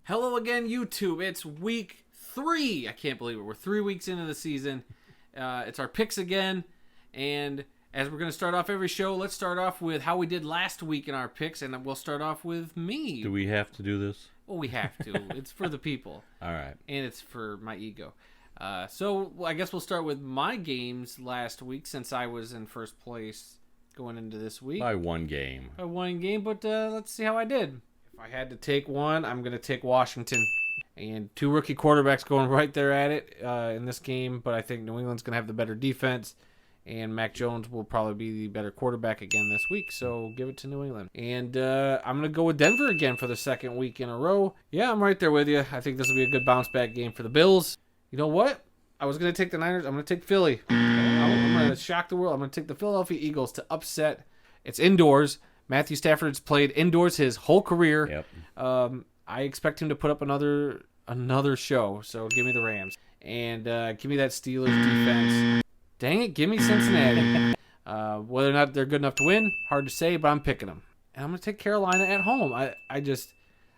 Hello again, YouTube. It's week 3. I can't believe it. We're 3 weeks into the season. It's our picks again. And as we're going to start off every show, let's start off with how we did last week in our picks. And we'll start off with me. Do we have to do this? Well, we have to. It's for the people. All right. And it's for my ego. So I guess we'll start with my games last week since I was in first place going into this week. By one game. By one game, but let's see how I did. If I had to take one, I'm going to take Washington. And 2 rookie quarterbacks going right there at it in this game. But I think New England's going to have the better defense. And Mac Jones will probably be the better quarterback again this week. So give it to New England. And I'm going to go with Denver again for the second week in a row. Yeah, I'm right there with you. I think this will be a good bounce back game for the Bills. You know what? I was going to take the Niners. I'm going to take Philly. I'm going to shock the world. I'm going to take the Philadelphia Eagles to upset. It's indoors. Matthew Stafford's played indoors his whole career. Yep. I expect him to put up another show. So give me the Rams. And give me that Steelers defense. Dang it, give me Cincinnati. Whether or not they're good enough to win, hard to say, but I'm picking them. And I'm going to take Carolina at home. I don't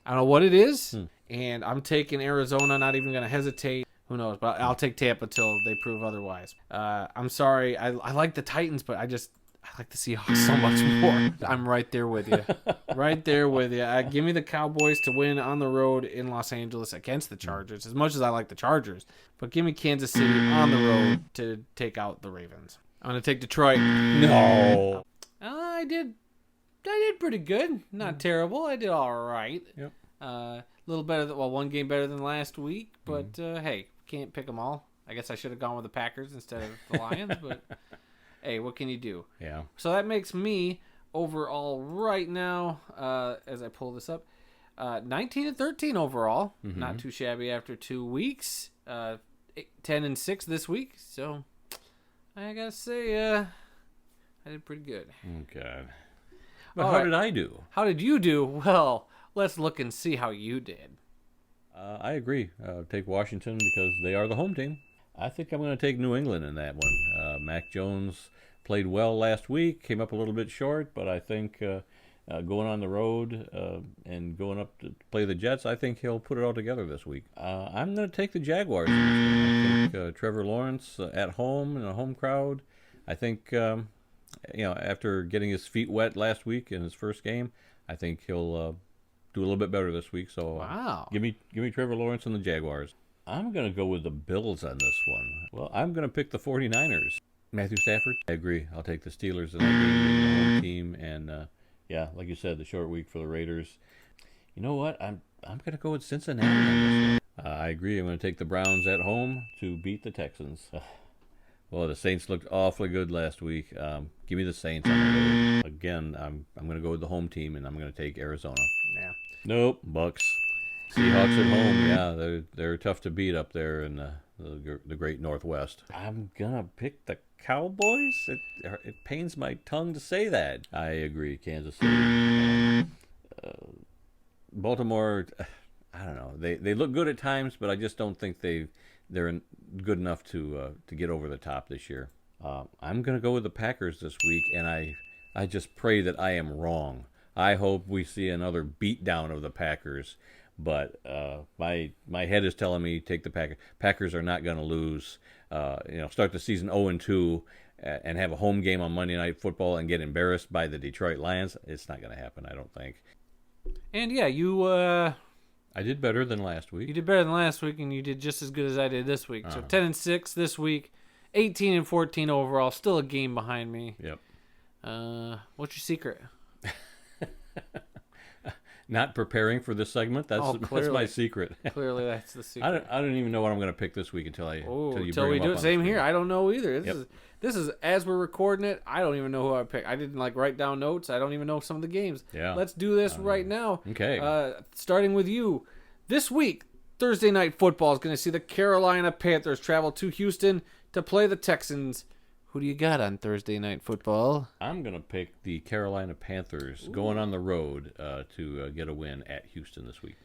know what it is. And I'm taking Arizona, not even going to hesitate. Who knows? But I'll take Tampa till they prove otherwise. I'm sorry. I like the Titans, but I like the Seahawks so much more. I'm right there with you. Right there with you. Give me the Cowboys to win on the road in Los Angeles against the Chargers, as much as I like the Chargers. But give me Kansas City on the road to take out the Ravens. I'm going to take Detroit. No. I did pretty good. Not terrible. I did all right. Yep. A little better one game better than last week. But, hey, can't pick them all. I guess I should have gone with the Packers instead of the Lions, but... Hey, what can you do? Yeah. So that makes me overall right now, as I pull this up, 19-13 overall. Mm-hmm. Not too shabby after 2 weeks. 10-6 this week. So I gotta say, I did pretty good. Oh, God. But All how right. did I do? How did you do? Well, let's look and see how you did. I agree. Take Washington because they are the home team. I think I'm going to take New England in that one. Mac Jones played well last week, came up a little bit short, but I think going on the road and going up to play the Jets, I think he'll put it all together this week. I'm going to take the Jaguars. I think Trevor Lawrence at home in a home crowd. I think after getting his feet wet last week in his first game, I think he'll do a little bit better this week. So Wow. Give me Trevor Lawrence and the Jaguars. I'm going to go with the Bills on this one. Well, I'm going to pick the 49ers. Matthew Stafford? I agree. I'll take the Steelers in that game, the home team. And, like you said, the short week for the Raiders. You know what? I'm going to go with Cincinnati on this one. I agree. I'm going to take the Browns at home to beat the Texans. Well, the Saints looked awfully good last week. Give me the Saints on the road. Again, I'm going to go with the home team, and I'm going to take Arizona. Yeah. Nope, Bucks. Seahawks at home, yeah, they're tough to beat up there in the great Northwest. I'm gonna pick the Cowboys. It pains my tongue to say that. I agree, Kansas City. Baltimore, I don't know. They look good at times, but I just don't think they're good enough to get over the top this year. I'm gonna go with the Packers this week, and I just pray that I am wrong. I hope we see another beatdown of the Packers. But my head is telling me take the Packers. Packers are not going to lose. Start the season 0-2 and have a home game on Monday Night Football and get embarrassed by the Detroit Lions. It's not going to happen, I don't think. And yeah, you I did better than last week. You did better than last week, and you did just as good as I did this week. So 10-6 this week, 18-14 overall. Still a game behind me. Yep. What's your secret? Not preparing for this segment. That's my secret. Clearly, that's the secret. I don't even know what I'm going to pick this week until you bring we them do up it. Same on the here. screen. I don't know either. This is as we're recording it. I don't even know who I picked. I didn't write down notes. I don't even know some of the games. Yeah. Let's do this right now. Okay. Starting with you, this week Thursday Night Football is going to see the Carolina Panthers travel to Houston to play the Texans. Who do you got on Thursday Night Football? I'm going to pick the Carolina Panthers going on the road to get a win at Houston this week.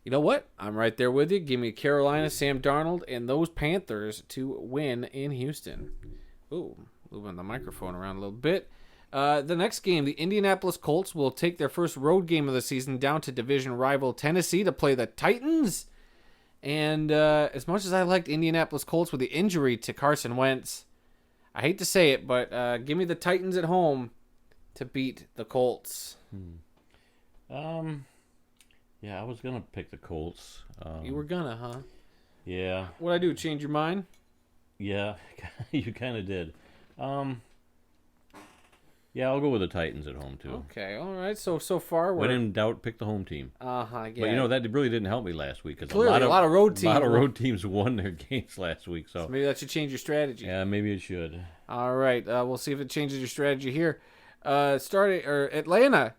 You know what? I'm right there with you. Give me Carolina, Sam Darnold, and those Panthers to win in Houston. Ooh, moving the microphone around a little bit. The next game, the Indianapolis Colts will take their first road game of the season down to division rival Tennessee to play the Titans. And as much as I liked Indianapolis Colts with the injury to Carson Wentz, I hate to say it, but give me the Titans at home to beat the Colts. Yeah, I was gonna pick the Colts. You were gonna, huh? Yeah. What'd I do? Change your mind? Yeah, you kind of did. Yeah, I'll go with the Titans at home too. Okay, all right. So far, when in doubt, pick the home team. Yeah. But you know that really didn't help me last week because Clearly, a lot of road teams won their games last week. So maybe that should change your strategy. Yeah, maybe it should. All right, we'll see if it changes your strategy here. Atlanta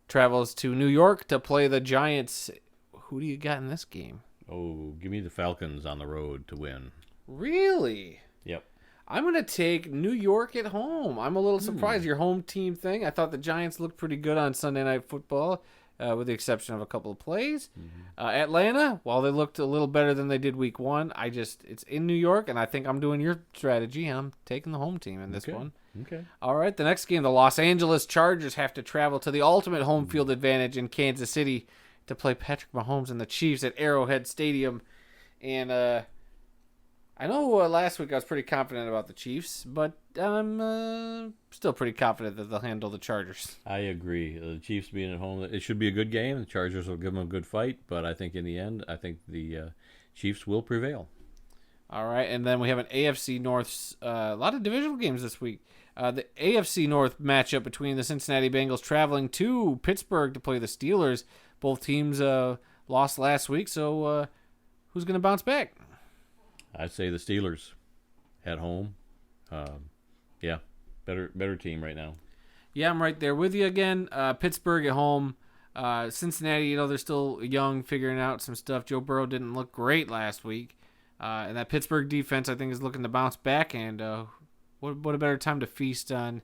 travels to New York to play the Giants. Who do you got in this game? Oh, give me the Falcons on the road to win. Really? Yep. I'm going to take New York at home. I'm a little surprised your home team thing. I thought the Giants looked pretty good on Sunday Night Football, with the exception of a couple of plays. Atlanta, while they looked a little better than they did week one, it's in New York, and I think I'm doing your strategy, and I'm taking the home team in this one. Okay. All right, the next game, the Los Angeles Chargers have to travel to the ultimate home field advantage in Kansas City to play Patrick Mahomes and the Chiefs at Arrowhead Stadium. And I know last week I was pretty confident about the Chiefs, but I'm still pretty confident that they'll handle the Chargers. I agree. The Chiefs being at home, it should be a good game. The Chargers will give them a good fight, but I think in the end, the Chiefs will prevail. All right, and then we have an AFC North, a lot of divisional games this week. The AFC North matchup between the Cincinnati Bengals traveling to Pittsburgh to play the Steelers. Both teams lost last week, so who's going to bounce back? I'd say the Steelers at home. Yeah, better team right now. Yeah, I'm right there with you again. Pittsburgh at home. Cincinnati, they're still young, figuring out some stuff. Joe Burrow didn't look great last week. And that Pittsburgh defense, I think, is looking to bounce back. And what a better time to feast on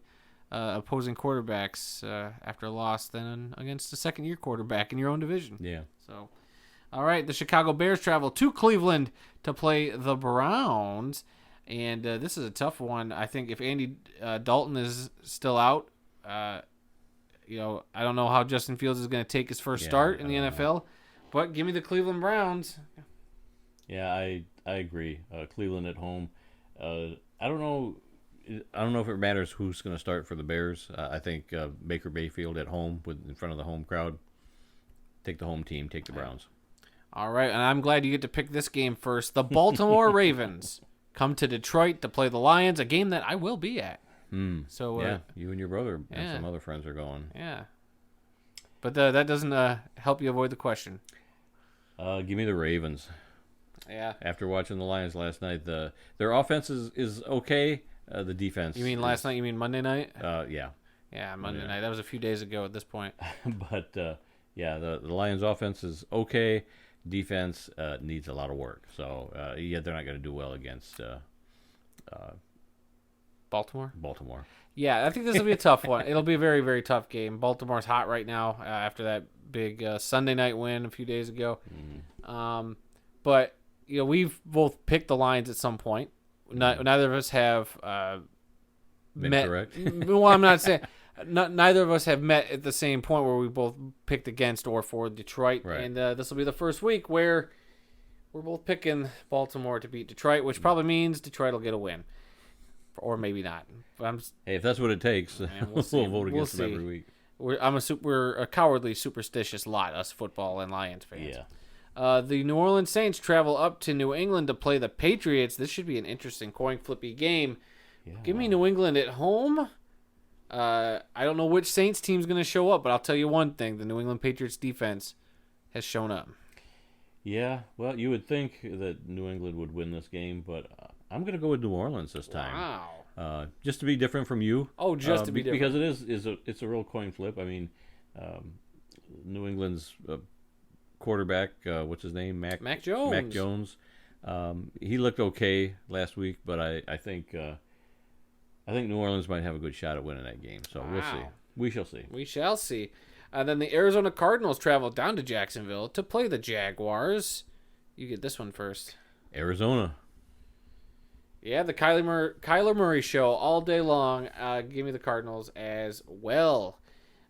opposing quarterbacks after a loss than against a second-year quarterback in your own division. Yeah. So, all right, the Chicago Bears travel to Cleveland to play the Browns. And this is a tough one. I think if Andy Dalton is still out, I don't know how Justin Fields is going to take his first start in the NFL. But give me the Cleveland Browns. Yeah, I agree. Cleveland at home. I don't know if it matters who's going to start for the Bears. I think Baker Mayfield at home in front of the home crowd. Take the home team. Take the Browns. All right, and I'm glad you get to pick this game first. The Baltimore Ravens come to Detroit to play the Lions, a game that I will be at. So yeah, you and your brother and some other friends are going. Yeah, but that doesn't help you avoid the question. Give me the Ravens. Yeah. After watching the Lions last night, their offense is okay. The defense. You mean last night? You mean Monday night? Yeah. Yeah, Monday night. That was a few days ago at this point. But the Lions' offense is okay. Defense needs a lot of work. So they're not going to do well against Baltimore. Yeah, I think this will be a tough one. It'll be a very, very tough game. Baltimore's hot right now after that big Sunday night win a few days ago. But we've both picked the Lions at some point. Neither of us have met. Correct. Well, I'm not saying. Neither of us have met at the same point where we both picked against or for Detroit. Right. And this will be the first week where we're both picking Baltimore to beat Detroit, which probably means Detroit will get a win. Or maybe not. But hey, if that's what it takes, we'll vote against them every week. We're a cowardly, superstitious lot, us football and Lions fans. Yeah. The New Orleans Saints travel up to New England to play the Patriots. This should be an interesting coin-flippy game. Yeah. Give me New England at home. I don't know which Saints team's going to show up, but I'll tell you one thing. The New England Patriots defense has shown up. Yeah, well, you would think that New England would win this game, but I'm going to go with New Orleans this time. Wow. Just to be different from you. Oh, just to be different. Because it's a real coin flip. I mean, New England's quarterback, what's his name? Mac Jones. Mac Jones. He looked okay last week, but I think New Orleans might have a good shot at winning that game. So We'll see. We shall see. We shall see. Then the Arizona Cardinals travel down to Jacksonville to play the Jaguars. You get this one first. Arizona. Yeah, the Kyler Murray show all day long. Give me the Cardinals as well.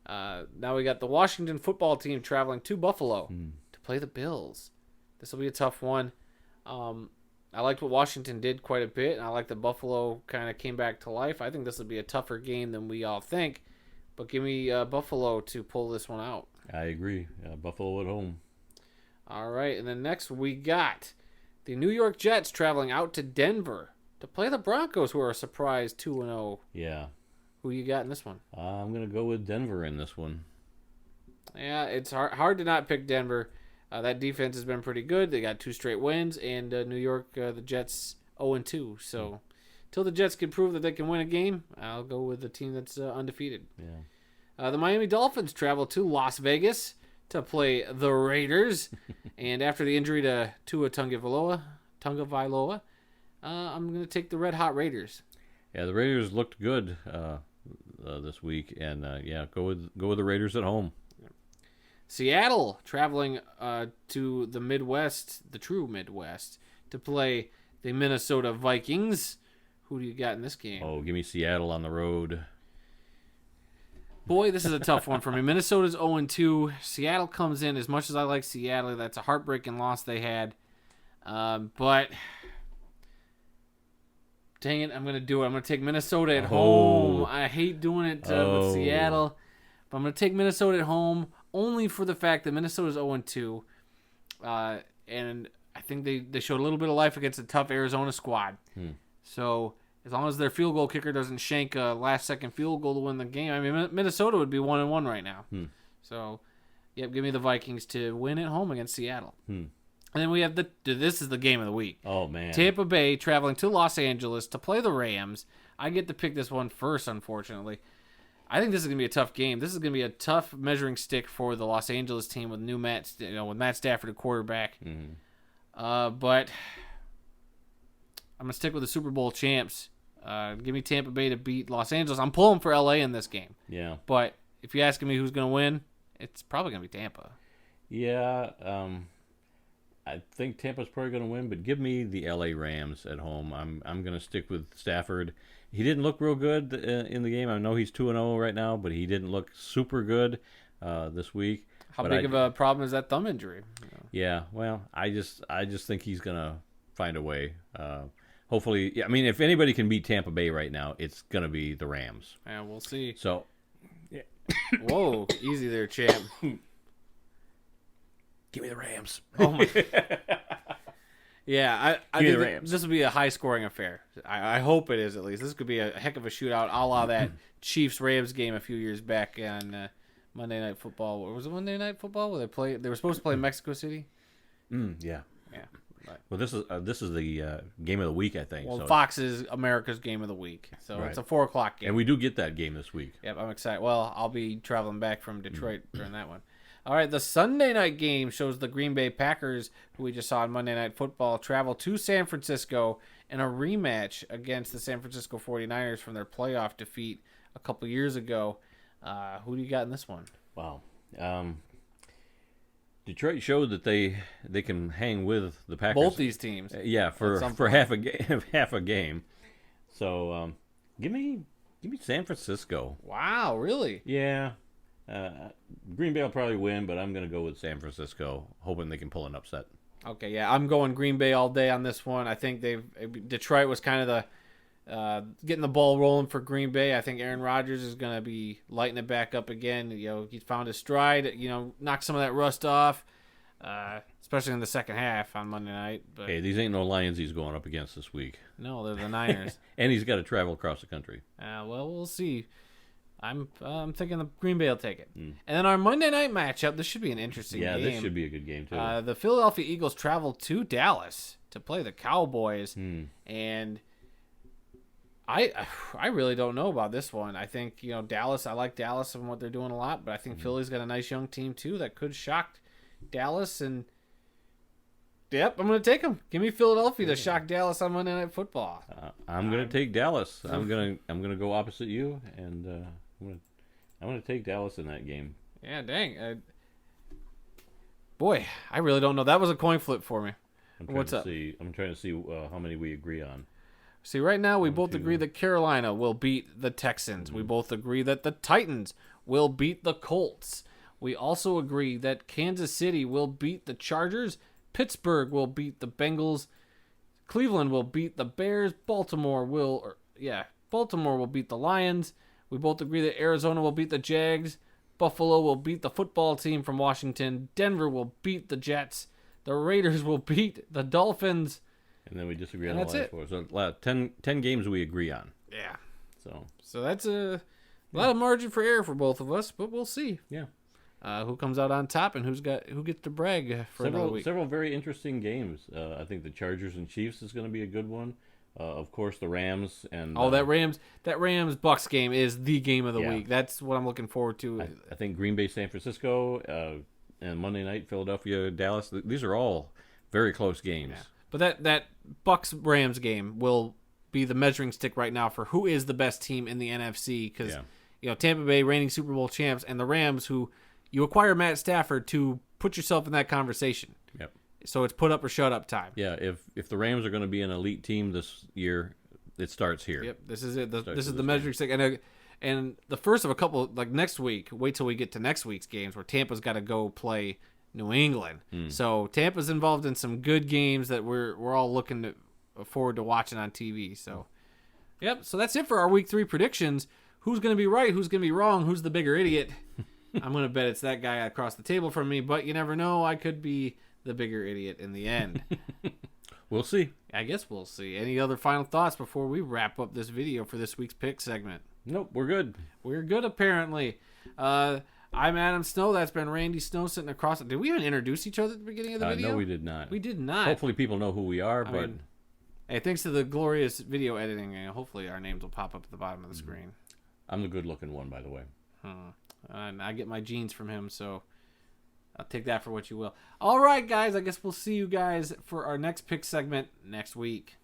Now we got the Washington football team traveling to Buffalo to play the Bills. This will be a tough one. I liked what Washington did quite a bit, and I like that Buffalo kind of came back to life. I think this will be a tougher game than we all think, but give me Buffalo to pull this one out. I agree. Buffalo at home. All right, and then next we got the New York Jets traveling out to Denver to play the Broncos, who are a surprise 2-0. Yeah. Who you got in this one? I'm going to go with Denver in this one. Yeah, it's hard to not pick Denver. That defense has been pretty good. They got 2 straight wins, and New York, the Jets 0-2. So, until the Jets can prove that they can win a game, I'll go with the team that's undefeated. Yeah. The Miami Dolphins travel to Las Vegas to play the Raiders, and after the injury to Tua Tagovailoa, I'm going to take the Red Hot Raiders. Yeah, the Raiders looked good this week, and go with the Raiders at home. Seattle traveling to the Midwest, the true Midwest, to play the Minnesota Vikings. Who do you got in this game? Oh, give me Seattle on the road. Boy, this is a tough one for me. Minnesota's 0-2. Seattle comes in. As much as I like Seattle, that's a heartbreaking loss they had. But dang it, I'm going to do it. I'm going to take Minnesota at home. I hate doing it with Seattle, but I'm going to take Minnesota at home only for the fact that Minnesota's 0-2. And I think they showed a little bit of life against a tough Arizona squad. So as long as their field goal kicker doesn't shank a last-second field goal to win the game, I mean, Minnesota would be 1-1 right now. So, yep, give me the Vikings to win at home against Seattle. And then we have this is the game of the week. Oh, man. Tampa Bay traveling to Los Angeles to play the Rams. I get to pick this one first, unfortunately. I think this is going to be a tough game. This is going to be a tough measuring stick for the Los Angeles team with with Matt Stafford at quarterback. But I'm going to stick with the Super Bowl champs. Give me Tampa Bay to beat Los Angeles. I'm pulling for LA in this game. Yeah. But if you're asking me who's going to win, it's probably going to be Tampa. Yeah. I think Tampa's probably going to win, but give me the LA Rams at home. I'm going to stick with Stafford. He didn't look real good in the game. I know he's 2-0 right now, but he didn't look super good this week. How big of a problem is that thumb injury? Yeah, well, I just think he's going to find a way. Hopefully, I mean, if anybody can beat Tampa Bay right now, it's going to be the Rams. Yeah, we'll see. So, whoa, easy there, champ. Give me the Rams. Oh my. Yeah, I Give me think the Rams. this will be a high-scoring affair. I hope it is, at least. This could be a heck of a shootout, a la that Chiefs-Rams game a few years back on Monday Night Football. Or was it Monday Night Football where they were supposed to play in Mexico City? Yeah. Yeah. Right. Well, this is the game of the week, I think. Well, so. Fox is America's game of the week, so Right. it's a 4:00 game. And we do get that game this week. Yep, I'm excited. Well, I'll be traveling back from Detroit during that one. All right, the Sunday night game shows the Green Bay Packers, who we just saw on Monday Night Football, travel to San Francisco in a rematch against the San Francisco 49ers from their playoff defeat a couple years ago. Who do you got in this one? Wow. Detroit showed that they can hang with the Packers. Both these teams. Yeah, for half a game. So give me San Francisco. Wow, really? Yeah. Green Bay will probably win, but I'm going to go with San Francisco, hoping they can pull an upset. Okay, yeah, I'm going Green Bay all day on this one. I think Detroit was kind of the getting the ball rolling for Green Bay. I think Aaron Rodgers is going to be lighting it back up again. He's found his stride. Knocked some of that rust off, especially in the second half on Monday night. But Hey, these ain't no Lions he's going up against this week. no, they're the Niners. And he's got to travel across the country. Well, we'll see. I'm thinking the Green Bay will take it. And then our Monday night matchup, this should be an interesting game. Yeah, this should be a good game, too. The Philadelphia Eagles travel to Dallas to play the Cowboys. And I really don't know about this one. I think, Dallas, I like Dallas and what they're doing a lot, but I think Philly's got a nice young team, too, that could shock Dallas. And, yep, I'm going to take them. Give me Philadelphia to shock Dallas on Monday Night Football. I'm going to take Dallas. I'm going to go opposite you, and I'm going to take Dallas in that game. Yeah, dang. Boy, I really don't know. That was a coin flip for me. What's up? I'm trying to see how many we agree on. See, right now we both 2. agree that Carolina will beat the Texans. We both agree that the Titans will beat the Colts. We also agree that Kansas City will beat the Chargers. Pittsburgh will beat the Bengals. Cleveland will beat the Bears. Baltimore will beat the Lions. We both agree that Arizona will beat the Jags. Buffalo will beat the football team from Washington. Denver will beat the Jets. The Raiders will beat the Dolphins. And then we disagree on And the that's last 4. So 10 games we agree on. Yeah. So that's a lot of margin for error for both of us, but we'll see. yeah. Who comes out on top and who gets to brag for another week. Several very interesting games. I think the Chargers and Chiefs is going to be a good one. Of course, the Rams and that Rams Bucks game is the game of the Yeah. week. That's what I'm looking forward to. I think Green Bay, San Francisco, and Monday night Philadelphia, Dallas. These are all very close games. Yeah. But that Bucks Rams game will be the measuring stick right now for who is the best team in the NFC, because Tampa Bay, reigning Super Bowl champs, and the Rams, who you acquire Matt Stafford to put yourself in that conversation. Yep. So it's put up or shut up time. Yeah, if the Rams are going to be an elite team this year, it starts here. Yep, this is it. This is the measuring stick, and the first of a couple, like next week. Wait till we get to next week's games where Tampa's got to go play New England. So Tampa's involved in some good games that we're all looking forward to watching on TV. So, yep. So that's it for our Week 3 predictions. Who's going to be right? Who's going to be wrong? Who's the bigger idiot? I'm going to bet it's that guy across the table from me, but you never know. I could be the bigger idiot in the end. We'll see. I guess we'll see. Any other final thoughts before we wrap up this video for this week's pick segment? Nope, we're good. We're good, apparently. I'm Adam Snow. That's been Randy Snow sitting across. Did we even introduce each other at the beginning of the video? No, we did not. We did not. Hopefully people know who we are, but... Hey, thanks to the glorious video editing, hopefully our names will pop up at the bottom of the screen. I'm the good-looking one, by the way. And I get my genes from him, so I'll take that for what you will. All right, guys. I guess we'll see you guys for our next pick segment next week.